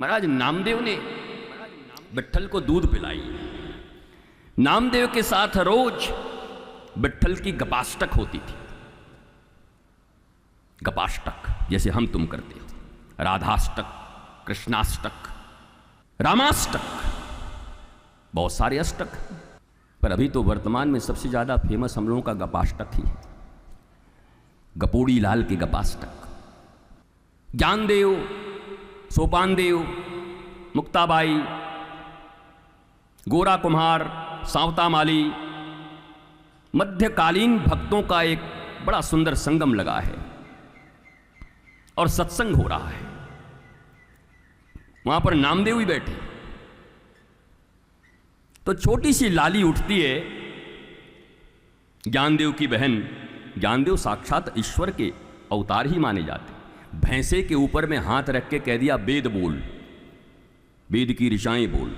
महाराज नामदेव ने विट्ठल को दूध पिलाई। नामदेव के साथ रोज विट्ठल की गपाष्टक होती थी। गपाष्टक जैसे हम तुम करते हो, राधाष्टक, कृष्णाष्टक, रामाष्टक, बहुत सारे अष्टक, पर अभी तो वर्तमान में सबसे ज्यादा फेमस हम लोगों का गपाष्टक ही है। गपोड़ी लाल के गपाष्टक। ज्ञानदेव, सोपानदेव, मुक्ताबाई, गोरा कुम्हार, सांवता माली, मध्यकालीन भक्तों का एक बड़ा सुंदर संगम लगा है और सत्संग हो रहा है। वहां पर नामदेव ही बैठे, तो छोटी सी लाली उठती है, ज्ञानदेव की बहन। ज्ञानदेव साक्षात ईश्वर के अवतार ही माने जाते। भैंसे के ऊपर में हाथ रख के कह दिया वेद बोल, वेद की ऋचाएं बोल।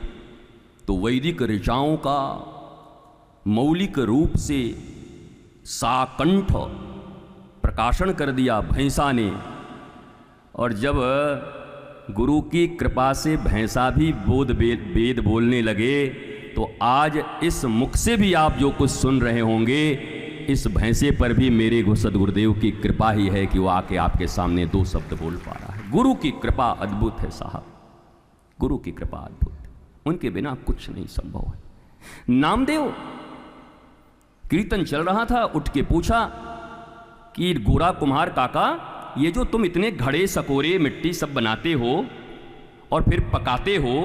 तो वैदिक ऋचाओं का मौलिक रूप से साकंठ प्रकाशन कर दिया भैंसा ने। और जब गुरु की कृपा से भैंसा भी वेद बोलने लगे, तो आज इस मुख से भी आप जो कुछ सुन रहे होंगे, इस भैंसे पर भी मेरे सद्गुरुदेव की कृपा ही है कि वो आके आपके सामने दो शब्द बोल पा रहा है। गुरु की कृपा अद्भुत है साहब, गुरु की कृपा अद्भुत है, उनके बिना कुछ नहीं संभव है। नामदेव कीर्तन चल रहा था, उठ के पूछा कि गोरा कुम्हार काका, ये जो तुम इतने घड़े सकोरे मिट्टी सब बनाते हो और फिर पकाते हो,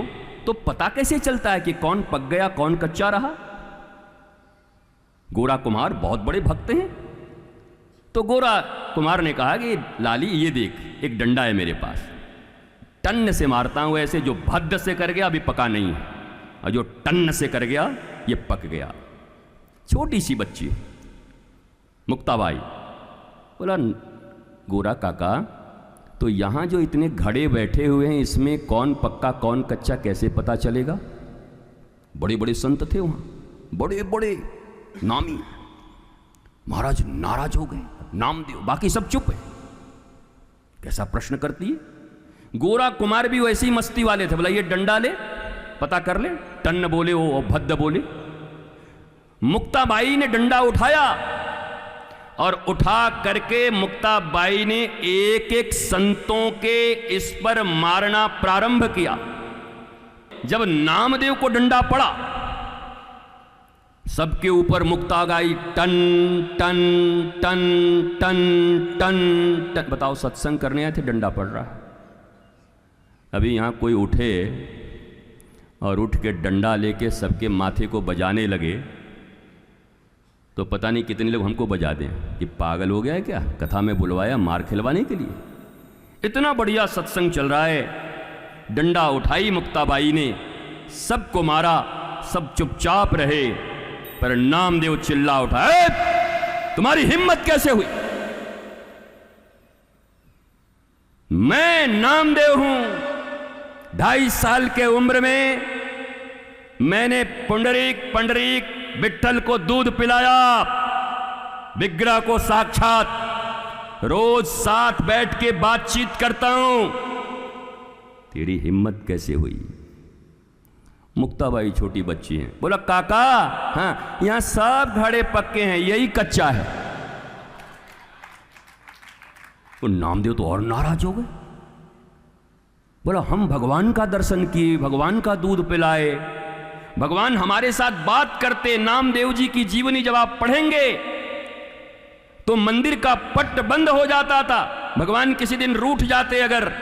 तो पता कैसे चलता है कि कौन पक गया कौन कच्चा रहा? गोरा कुम्हार बहुत बड़े भक्त हैं। तो गोरा कुम्हार ने कहा कि लाली ये देख, एक डंडा है मेरे पास, टन्न से मारता हूं ऐसे, जो भद्द से कर गया अभी पका नहीं है, और जो टन्न से कर गया ये पक गया। छोटी सी बच्ची मुक्ताबाई बोला, गोरा काका, तो यहां जो इतने घड़े बैठे हुए हैं, इसमें कौन पक्का कौन कच्चा कैसे पता चलेगा? बड़े बड़े संत थे वहां, बड़े बड़े नामी। महाराज नाराज हो गए, नामदेव, बाकी सब चुप है। कैसा प्रश्न करती है? गोरा कुमार भी वैसे ही मस्ती वाले थे, बोला ये डंडा ले, पता कर ले, टन्न बोले वो भद्द बोले। मुक्ताबाई ने डंडा उठाया और उठा करके मुक्ताबाई ने एक एक संतों के इस पर मारना प्रारंभ किया। जब नामदेव को डंडा पड़ा, सबके ऊपर मुक्ताबाई टन टन टन टन टन टन। बताओ, सत्संग करने आए थे, डंडा पड़ रहा है। अभी यहां कोई उठे और उठ के डंडा लेके सबके माथे को बजाने लगे, तो पता नहीं कितने लोग हमको बजा दें कि पागल हो गया है क्या, कथा में बुलवाया मार खिलवाने के लिए। इतना बढ़िया सत्संग चल रहा है, डंडा उठाई मुक्ताबाई ने, सबको मारा, सब चुपचाप रहे। पर नामदेव चिल्ला उठा, तुम्हारी हिम्मत कैसे हुई? मैं नामदेव हूं, 2.5 साल के उम्र में मैंने पुंडरीक विट्ठल को दूध पिलाया, विग्रह को साक्षात, रोज साथ बैठ के बातचीत करता हूं। तेरी हिम्मत कैसे हुई? मुक्ताबाई छोटी बच्ची है, बोला काका, हाँ यहां सब घड़े पक्के हैं, यही कच्चा है। तो नामदेव तो और नाराज हो गए, बोला हम भगवान का दर्शन किए, भगवान का दूध पिलाए, भगवान हमारे साथ बात करते। नामदेव जी की जीवनी जब आप पढ़ेंगे तो मंदिर का पट बंद हो जाता था। भगवान किसी दिन रूठ जाते, अगर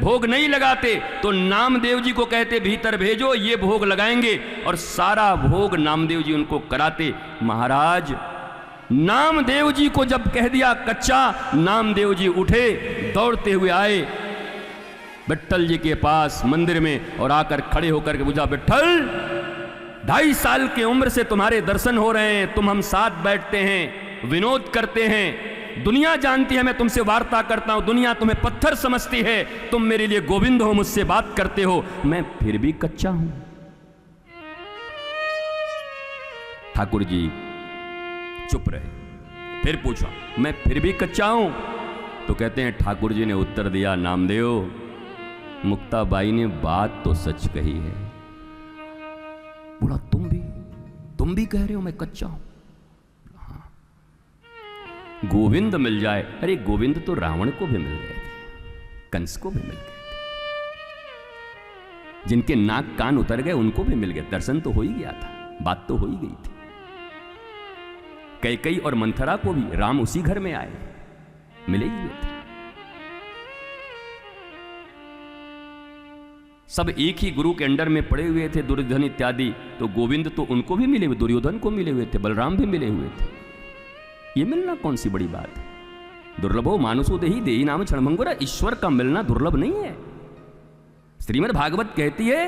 भोग नहीं लगाते, तो नामदेव जी को कहते भीतर भेजो, ये भोग लगाएंगे, और सारा भोग नामदेव जी उनको कराते। महाराज नामदेव जी को जब कह दिया कच्चा, नामदेव जी उठे, दौड़ते हुए आए विट्ठल जी के पास मंदिर में, और आकर खड़े होकर के पूछा, विट्ठल 2.5 साल की उम्र से तुम्हारे दर्शन हो रहे हैं, तुम हम साथ बैठते हैं, विनोद करते हैं, दुनिया जानती है मैं तुमसे वार्ता करता हूं, दुनिया तुम्हें पत्थर समझती है, तुम मेरे लिए गोविंद हो, मुझसे बात करते हो, मैं फिर भी कच्चा हूं। ठाकुर जी चुप रहे। फिर पूछा, मैं फिर भी कच्चा हूं? तो कहते हैं ठाकुर जी ने उत्तर दिया, नामदेव मुक्ताबाई ने बात तो सच कही है। बोला तुम भी कह रहे हो मैं कच्चा हूं? हाँ। गोविंद मिल जाए, अरे गोविंद तो रावण को भी मिल गए थे, कंस को भी मिल गए थे, जिनके नाक कान उतर गए उनको भी मिल गए, दर्शन तो हो ही गया था, बात तो हो ही गई थी। कैकेयी और मंथरा को भी राम उसी घर में आए, मिले ही हुए थे। सब एक ही गुरु के अंडर में पड़े हुए थे, दुर्योधन इत्यादि, तो गोविंद तो उनको भी मिले हुए, दुर्योधन को मिले हुए थे, बलराम भी मिले हुए थे। ये मिलना कौन सी बड़ी बात है? दुर्लभो मानुषो देहि देहि नाम क्षणभंगुर, ईश्वर का मिलना दुर्लभ नहीं है। श्रीमद् भागवत कहती है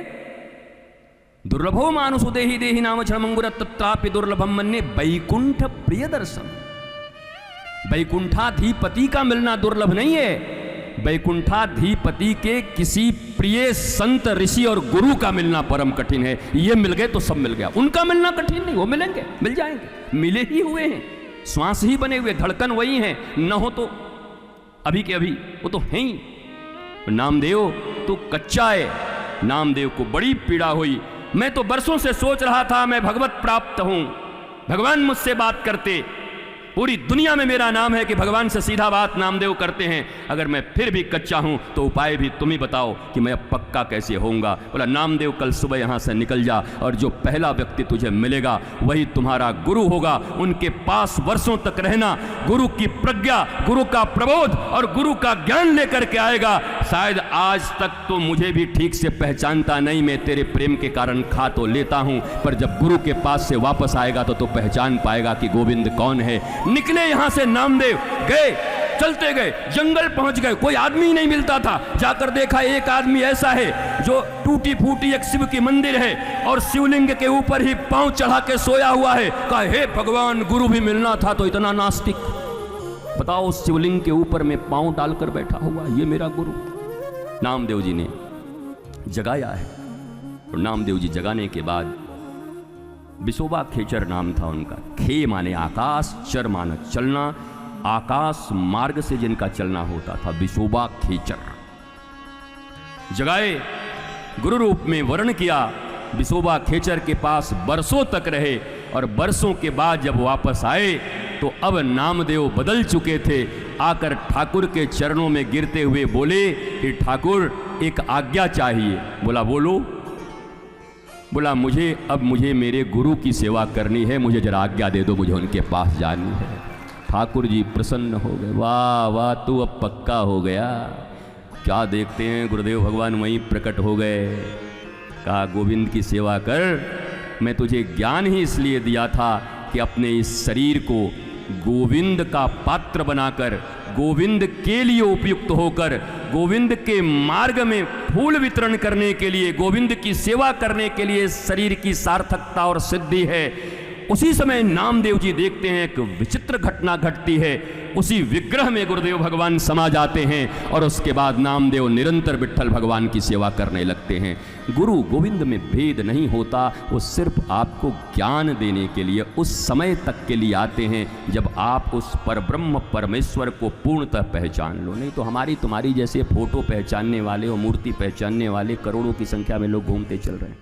दुर्लभो मानुषो देहि देहि नाम क्षणभंगुर तत्रापि दुर्लभम मन्ये वैकुंठ प्रिय दर्शन। वैकुंठाधिपति का मिलना दुर्लभ नहीं है, वैकुंठाधिपति के किसी प्रिय संत ऋषि और गुरु का मिलना परम कठिन है। ये मिल गए तो सब मिल गया, उनका मिलना कठिन नहीं, वो मिलेंगे, मिल जाएंगे, मिले ही हुए हैं, श्वास ही बने हुए, धड़कन वही है, न हो तो अभी के अभी वो तो है ही। नामदेव तो कच्चा है, नामदेव को बड़ी पीड़ा हुई। मैं तो बरसों से सोच रहा था मैं भगवत प्राप्त हूं, भगवान मुझसे बात करते, पूरी दुनिया में मेरा नाम है कि भगवान से सीधा बात नामदेव करते हैं। अगर मैं फिर भी कच्चा हूं तो उपाय भी तुम ही बताओ कि मैं अब पक्का कैसे होऊंगा। बोला नामदेव कल सुबह यहां से निकल जा और जो पहला व्यक्ति तुझे मिलेगा वही तुम्हारा गुरु होगा, उनके पास वर्षों तक रहना, गुरु की प्रज्ञा, गुरु का प्रबोध और गुरु का ज्ञान लेकर के आएगा। शायद आज तक तो मुझे भी ठीक से पहचानता नहीं, मैं तेरे प्रेम के कारण खा तो लेता हूं, पर जब गुरु के पास से वापस आएगा तो पहचान पाएगा कि गोविंद कौन है। निकले यहां से नामदेव, गए, चलते गए, जंगल पहुंच गए, कोई आदमी नहीं मिलता था। जाकर देखा एक आदमी ऐसा है जो टूटी फूटी एक शिव की मंदिर है और शिवलिंग के ऊपर ही पांव चढ़ा के सोया हुआ है। कहा हे भगवान, गुरु भी मिलना था तो इतना नास्तिक। बताओ उस शिवलिंग के ऊपर में पांव डालकर बैठा हुआ, ये मेरा गुरु। नामदेव जी ने जगाया है और नामदेव जी जगाने के बाद विशोबा खेचर नाम था उनका। खे माने आकाश, चर माने चलना, आकाश मार्ग से जिनका चलना होता था, विशोबा खेचर। जगाए, गुरु रूप में वर्ण किया, विशोबा खेचर के पास बरसों तक रहे और बरसों के बाद जब वापस आए तो अब नामदेव बदल चुके थे। आकर ठाकुर के चरणों में गिरते हुए बोले कि ठाकुर एक आज्ञा चाहिए। बोला बोलो। बोला मुझे मेरे गुरु की सेवा करनी है, मुझे जरा आज्ञा दे दो, मुझे उनके पास जानी है। ठाकुर जी प्रसन्न हो गए, वाह वाह तू अब पक्का हो गया। क्या देखते हैं गुरुदेव भगवान वहीं प्रकट हो गए। कहा गोविंद की सेवा कर, मैं तुझे ज्ञान ही इसलिए दिया था कि अपने इस शरीर को गोविंद का पात्र बनाकर, गोविंद के लिए उपयुक्त होकर, गोविंद के मार्ग में फूल वितरण करने के लिए, गोविंद की सेवा करने के लिए शरीर की सार्थकता और सिद्धि है। उसी समय नामदेव जी देखते हैं एक विचित्र घटना घटती है, उसी विग्रह में गुरुदेव भगवान समा जाते हैं और उसके बाद नामदेव निरंतर विट्ठल भगवान की सेवा करने लगते हैं। गुरु गोविंद में भेद नहीं होता, वो सिर्फ आपको ज्ञान देने के लिए उस समय तक के लिए आते हैं जब आप उस परब्रह्म परमेश्वर को पूर्णतः पहचान लो। नहीं तो हमारी तुम्हारी जैसे फोटो पहचानने वाले और मूर्ति पहचानने वाले करोड़ों की संख्या में लोग घूमते चल रहे हैं।